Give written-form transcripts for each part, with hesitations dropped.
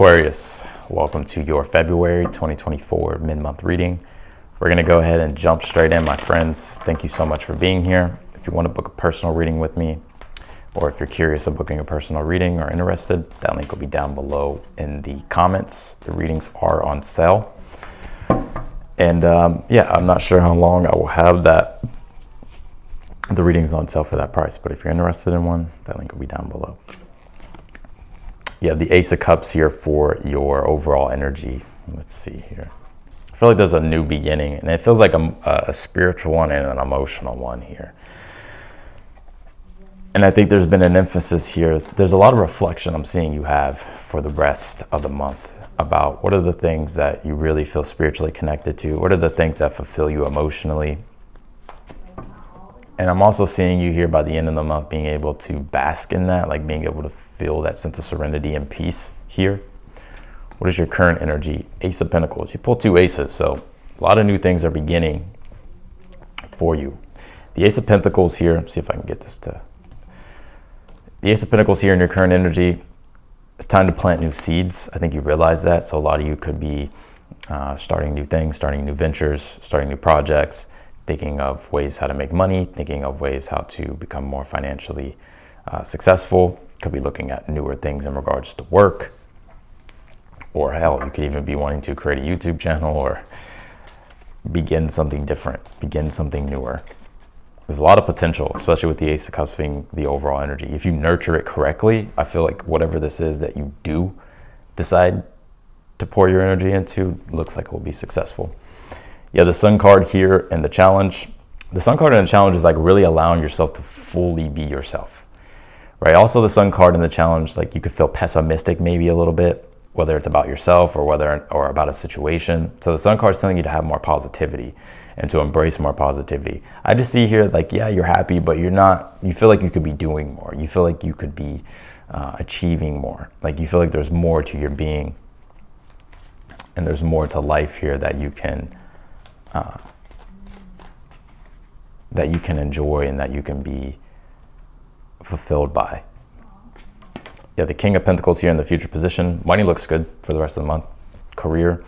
Aquarius, welcome to your February 2024 mid-month reading. We're going to go ahead and jump straight in, my friends. Thank you so much for being here. If you want to book a personal reading with me, or if you're curious of booking a personal reading or interested, that link will be down below in the comments. The readings are on sale. And I'm not sure how long I will have the readings on sale for that price, but if you're interested in one, that link will be down below. You have the Ace of Cups here for your overall energy. Let's see here. I feel like there's a new beginning, and it feels like a spiritual one and an emotional one here. And I think there's been an emphasis here. There's a lot of reflection I'm seeing you have for the rest of the month about what are the things that you really feel spiritually connected to? What are the things that fulfill you emotionally? And I'm also seeing you here by the end of the month being able to bask in that, like being able to feel that sense of serenity and peace here. What is your current energy? Ace of Pentacles. You pulled two aces, so a lot of new things are beginning for you. The Ace of Pentacles here, let's see if I can get this to... The Ace of Pentacles here in your current energy, it's time to plant new seeds. I think you realize that. So a lot of you could be starting new things, starting new ventures, starting new projects, thinking of ways how to make money, thinking of ways how to become more financially successful. Could be looking at newer things in regards to work, or hell, you could even be wanting to create a YouTube channel or begin something different, begin something newer. There's a lot of potential, especially with the Ace of Cups being the overall energy. If you nurture it correctly, I feel like whatever this is that you do decide to pour your energy into, looks like it will be successful. Yeah, the Sun card here and the challenge. The Sun card and the challenge is like really allowing yourself to fully be yourself, right? Also the Sun card and the challenge, like you could feel pessimistic maybe a little bit, whether it's about yourself or or about a situation. So the Sun card is telling you to have more positivity and to embrace more positivity. I just see here like, yeah, you're happy, but you're not, you feel like you could be doing more. You feel like you could be achieving more. Like you feel like there's more to your being and there's more to life here that you can enjoy and that you can be fulfilled by. Yeah, the King of Pentacles here in the future position. Money looks good for the rest of the month. Career,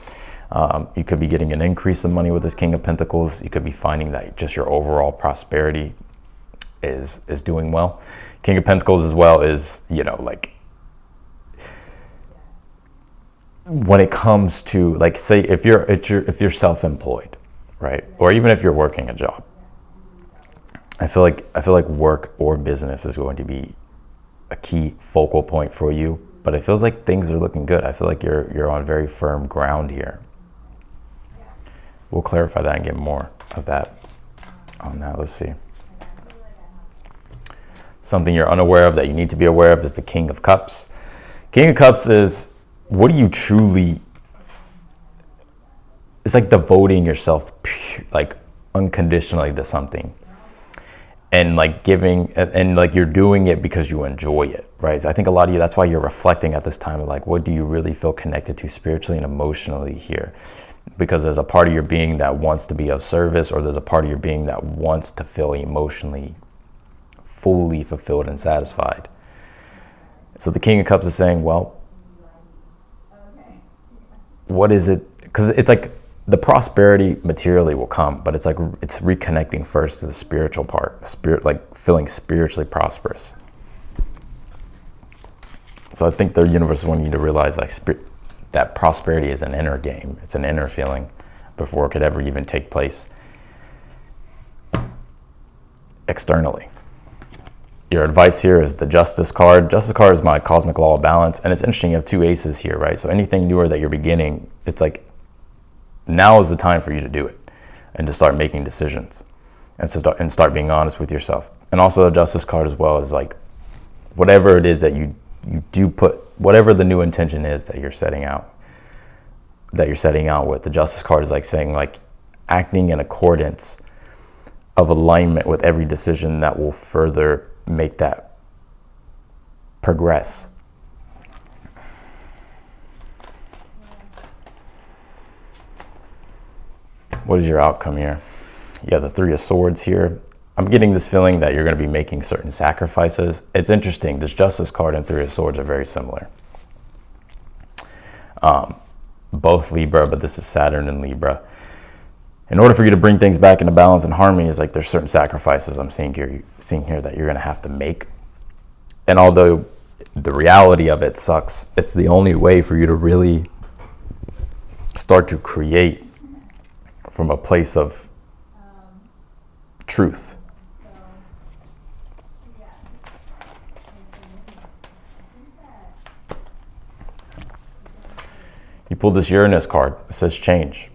you could be getting an increase in money with this King of Pentacles. You could be finding that just your overall prosperity is doing well. King of Pentacles as well is, you know, like when it comes to, like, say if you're self-employed, right? Or even if you're working a job. I feel like work or business is going to be a key focal point for you, but it feels like things are looking good. I feel like you're on very firm ground here. We'll clarify that and get more of that on that. Let's see. Something you're unaware of that you need to be aware of is the King of Cups. King of Cups is, what do you truly, it's like devoting yourself like unconditionally to something. And like giving, and like you're doing it because you enjoy it, right? So I think a lot of you, that's why you're reflecting at this time of like, what do you really feel connected to spiritually and emotionally here? Because there's a part of your being that wants to be of service, or there's a part of your being that wants to feel emotionally fully fulfilled and satisfied. So the King of Cups is saying, well, what is it? Because it's like, the prosperity materially will come, but it's like it's reconnecting first to the spiritual part, the spirit, like feeling spiritually prosperous. So I think the universe is wanting you to realize like that prosperity is an inner game. It's an inner feeling before it could ever even take place externally. Your advice here is the Justice card. Justice card is my cosmic law of balance, and it's interesting. You have two aces here, right? So anything newer that you're beginning, it's like, now is the time for you to do it and to start making decisions and start being honest with yourself. And also the Justice card as well is like, whatever it is that you do put, whatever the new intention is that you're setting out with, the Justice card is like saying like acting in accordance of alignment with every decision that will further make that progress. What is your outcome here? You have the Three of Swords here. I'm getting this feeling that you're going to be making certain sacrifices. It's interesting. This Justice card and Three of Swords are very similar. both Libra, but this is Saturn in Libra. In order for you to bring things back into balance and harmony, is like there's certain sacrifices I'm seeing here that you're going to have to make. And although the reality of it sucks, it's the only way for you to really start to create from a place of truth. You pulled this Uranus card. It says change.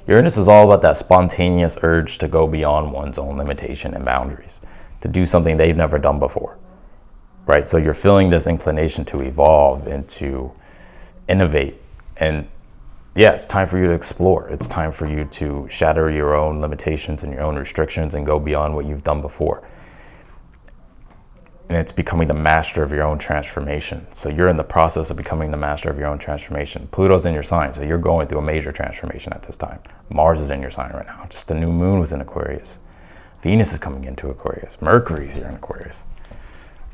Uranus is all about that spontaneous urge to go beyond one's own limitation and boundaries, to do something they've never done before, right? So you're feeling this inclination to evolve and to innovate. And yeah, it's time for you to explore. It's time for you to shatter your own limitations and your own restrictions and go beyond what you've done before. And it's becoming the master of your own transformation. So you're in the process of becoming the master of your own transformation. Pluto's in your sign, so you're going through a major transformation at this time. Mars is in your sign right now. Just the new moon was in Aquarius. Venus is coming into Aquarius. Mercury's here in Aquarius.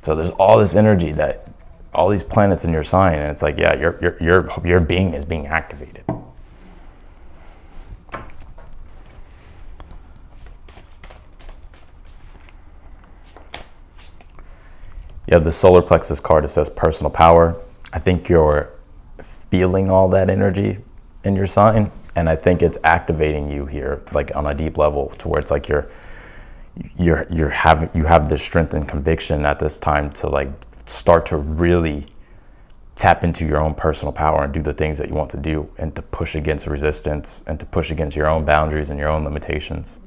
So there's all this energy, that all these planets in your sign, and it's like, yeah, your being is being activated. You have the solar plexus card. It says personal power. I think you're feeling all that energy in your sign, and I think it's activating you here, like on a deep level, to where it's like you have the strength and conviction at this time to like start to really tap into your own personal power and do the things that you want to do, and to push against resistance and to push against your own boundaries and your own limitations.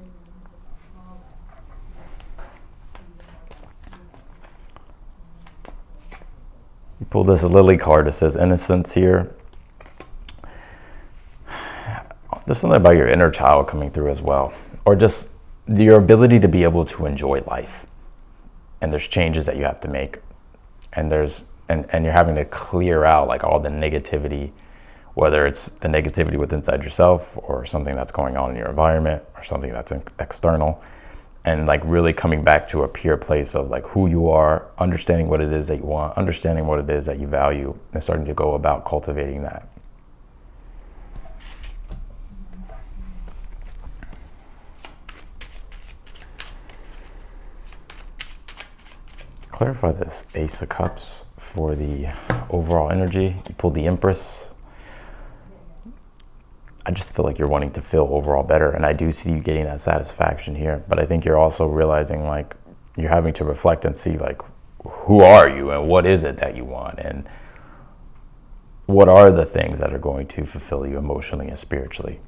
You pull this lily card. It says innocence here. There's something about your inner child coming through as well, or just your ability to be able to enjoy life. And there's changes that you have to make, and you're having to clear out like all the negativity, whether it's the negativity within inside yourself or something that's going on in your environment or something that's external. And like really coming back to a pure place of like who you are, understanding what it is that you want, understanding what it is that you value, and starting to go about cultivating that. Clarify this Ace of Cups for the overall energy. You pulled the Empress. I just feel like you're wanting to feel overall better, and I do see you getting that satisfaction here, but I think you're also realizing like you're having to reflect and see like who are you and what is it that you want, and what are the things that are going to fulfill you emotionally and spiritually.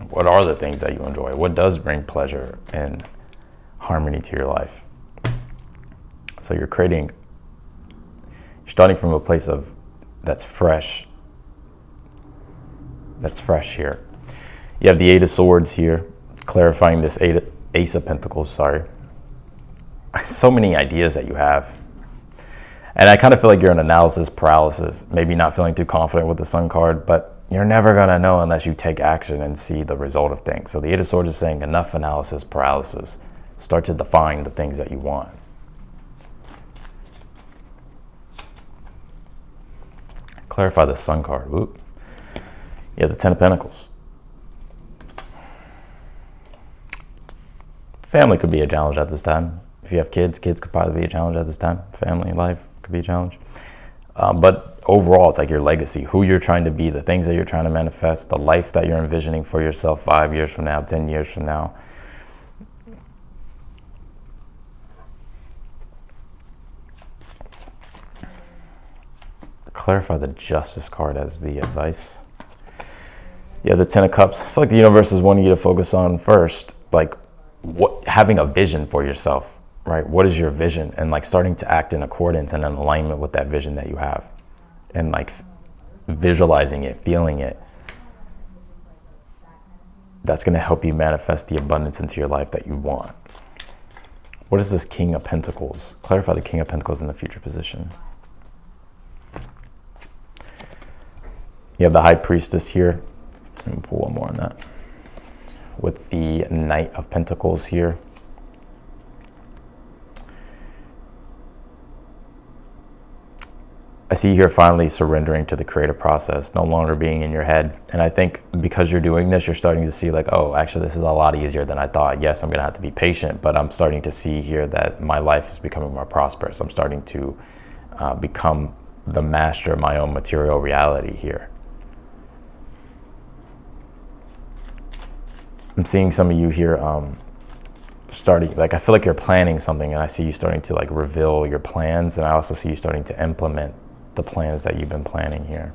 What are the things that you enjoy? What does bring pleasure and harmony to your life? So you're starting from a place of that's fresh here. You have the Eight of Swords here, clarifying this Ace of Pentacles, sorry. So many ideas that you have. And I kind of feel like you're in analysis paralysis, maybe not feeling too confident with the Sun card, but you're never gonna know unless you take action and see the result of things. So the Eight of Swords is saying enough analysis paralysis. Start to define the things that you want. Clarify the Sun card. Whoop. Yeah, the Ten of Pentacles. Family could be a challenge at this time. If you have kids could probably be a challenge at this time. Family life could be a challenge. But overall, it's like your legacy, who you're trying to be, the things that you're trying to manifest, the life that you're envisioning for yourself 5 years from now, 10 years from now. Clarify the Justice card as the advice. Yeah, the Ten of Cups. I feel like the universe is wanting you to focus on first, like having a vision for yourself, right? What is your vision? And like starting to act in accordance and in alignment with that vision that you have, and like visualizing it, feeling it. That's going to help you manifest the abundance into your life that you want. What is this King of Pentacles? Clarify the King of Pentacles in the future position. You have the High Priestess here. Let me pull one more on that. With the Knight of Pentacles here. I see you here finally surrendering to the creative process, no longer being in your head. And I think because you're doing this, you're starting to see like, oh, actually, this is a lot easier than I thought. Yes, I'm going to have to be patient, but I'm starting to see here that my life is becoming more prosperous. I'm starting to become the master of my own material reality here. I'm seeing some of you here starting, like, I feel like you're planning something, and I see you starting to like reveal your plans, and I also see you starting to implement the plans that you've been planning here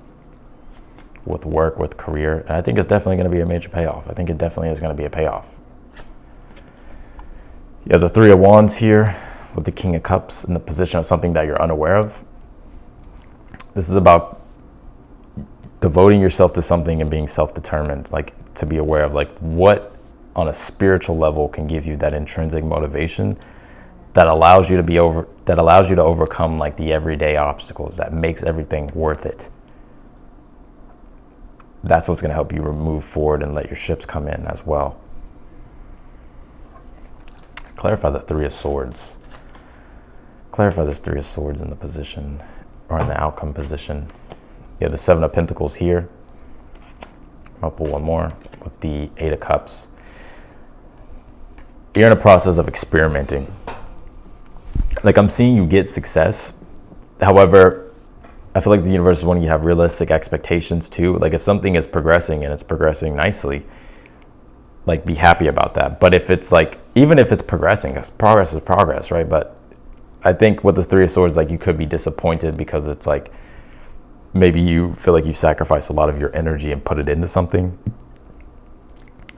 with work, with career. And I think it's definitely going to be a major payoff. I think it definitely is going to be a payoff. You have the Three of Wands here with the King of Cups in the position of something that you're unaware of. This is about devoting yourself to something and being self-determined, like to be aware of like what on a spiritual level can give you that intrinsic motivation that allows you to overcome like the everyday obstacles, that makes everything worth it. That's what's going to help you move forward and let your ships come in as well. Clarify the Three of Swords. Clarify this Three of Swords in the position or in the outcome position. You have the Seven of Pentacles here. I'll pull one more with the Eight of Cups. You're in a process of experimenting. Like, I'm seeing you get success. However, I feel like the universe is wanting you to have realistic expectations too. Like, if something is progressing and it's progressing nicely, like, be happy about that. But if it's like, even if it's progressing, because progress is progress, right? But I think with the Three of Swords, like, you could be disappointed because it's like, maybe you feel like you sacrificed a lot of your energy and put it into something,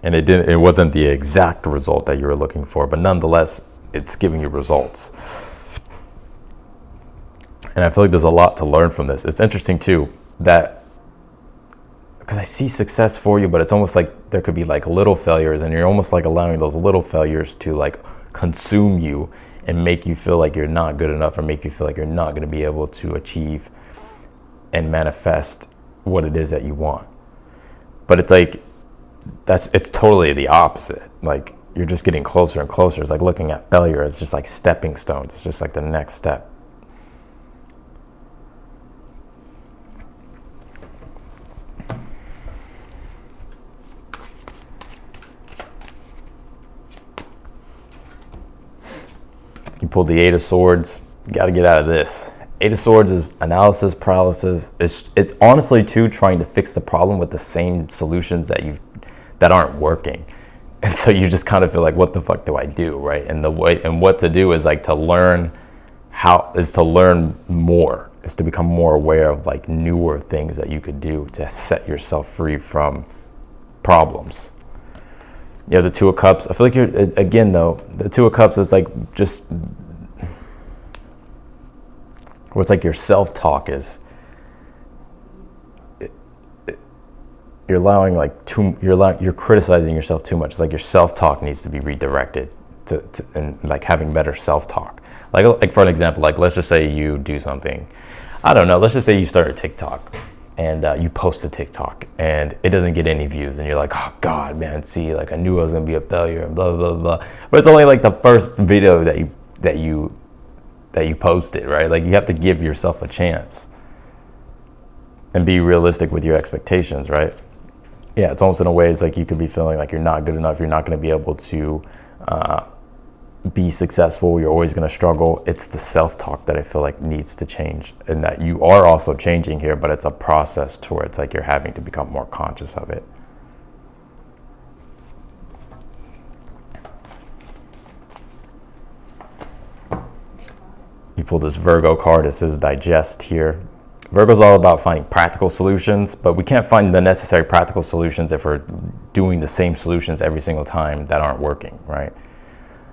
and it wasn't the exact result that you were looking for, but nonetheless, it's giving you results. And I feel like there's a lot to learn from this. It's interesting too, that because I see success for you, but it's almost like there could be like little failures, and you're almost like allowing those little failures to like consume you and make you feel like you're not good enough, or make you feel like you're not going to be able to achieve and manifest what it is that you want. But it's like, it's totally the opposite. Like, you're just getting closer and closer. It's like looking at failure as just like stepping stones. It's just like the next step. You pulled the Eight of Swords. You got to get out of this. Eight of Swords is analysis paralysis. It's honestly too trying to fix the problem with the same solutions that aren't working, and so you just kind of feel like, what the fuck do I do, right? And what to do is like to learn more, is to become more aware of like newer things that you could do to set yourself free from problems. You have the Two of Cups. I feel like you're, again though, the Two of Cups is like just where it's like your self-talk is, you're allowing like you're criticizing yourself too much. It's like your self-talk needs to be redirected to and like having better self-talk. Like for an example, like let's just say you do something, I don't know, let's just say you start a TikTok and you post a TikTok and it doesn't get any views, and you're like, oh God, man, see, like I knew I was gonna be a failure and blah blah blah. But it's only like the first video that you posted, right? Like, you have to give yourself a chance and be realistic with your expectations, right? Yeah, it's almost in a way, it's like you could be feeling like you're not good enough, you're not going to be able to be successful, you're always going to struggle. It's the self-talk that I feel like needs to change, and that you are also changing here, but it's a process to where it's like you're having to become more conscious of it. You pull this Virgo card. It says digest here. Virgo's all about finding practical solutions, but we can't find the necessary practical solutions if we're doing the same solutions every single time that aren't working, right?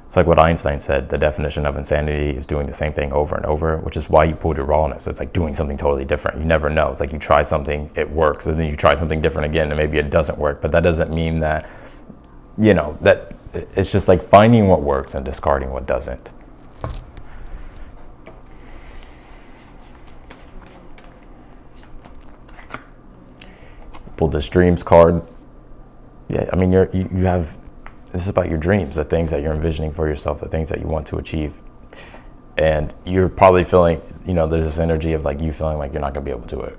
It's like what Einstein said, the definition of insanity is doing the same thing over and over, which is why you pulled your rawness. It's like doing something totally different. You never know. It's like you try something, it works, and then you try something different again, and maybe it doesn't work, but that doesn't mean that, you know, that it's just like finding what works and discarding what doesn't. Pulled this dreams card. Yeah, I mean, you have, this is about your dreams, the things that you're envisioning for yourself, the things that you want to achieve. And you're probably feeling, you know, there's this energy of like you feeling like you're not going to be able to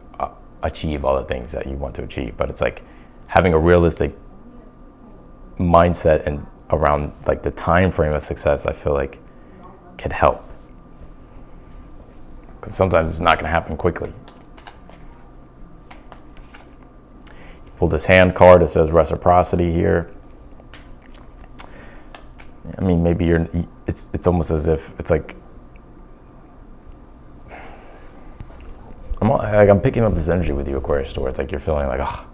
achieve all the things that you want to achieve. But it's like having a realistic mindset and around like the time frame of success, I feel like can help. Because sometimes it's not going to happen quickly. You pull this hand card that says reciprocity here. I mean, maybe it's almost as if it's like, I'm picking up this energy with you, Aquarius, where it's like you're feeling like, oh,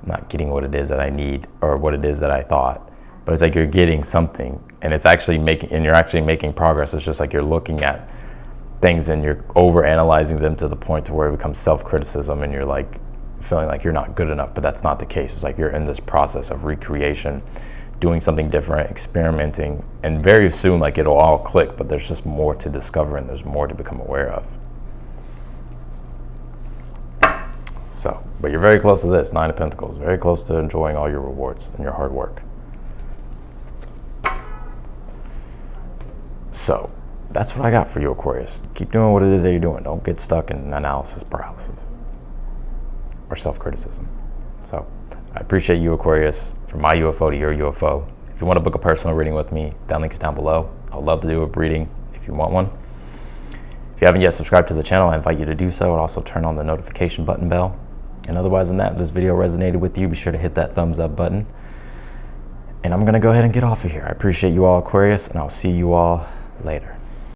I'm not getting what it is that I need or what it is that I thought. But it's like you're getting something, and it's actually you're actually making progress. It's just like you're looking at things and you're over analyzing them to the point to where it becomes self-criticism, and you're like feeling like you're not good enough. But that's not the case. It's like you're in this process of recreation, doing something different, experimenting, and very soon like it'll all click. But there's just more to discover, and there's more to become aware of. So, but you're very close to this, 9 of Pentacles, very close to enjoying all your rewards and your hard work. So, that's what I got for you, Aquarius. Keep doing what it is that you're doing. Don't get stuck in analysis paralysis or self-criticism. So, I appreciate you, Aquarius. From my UFO to your UFO. If you want to book a personal reading with me, that link's down below. I'd love to do a reading if you want one. If you haven't yet subscribed to the channel, I invite you to do so, and also turn on the notification button bell. And otherwise than that, if this video resonated with you, be sure to hit that thumbs up button. And I'm going to go ahead and get off of here. I appreciate you all, Aquarius, and I'll see you all later.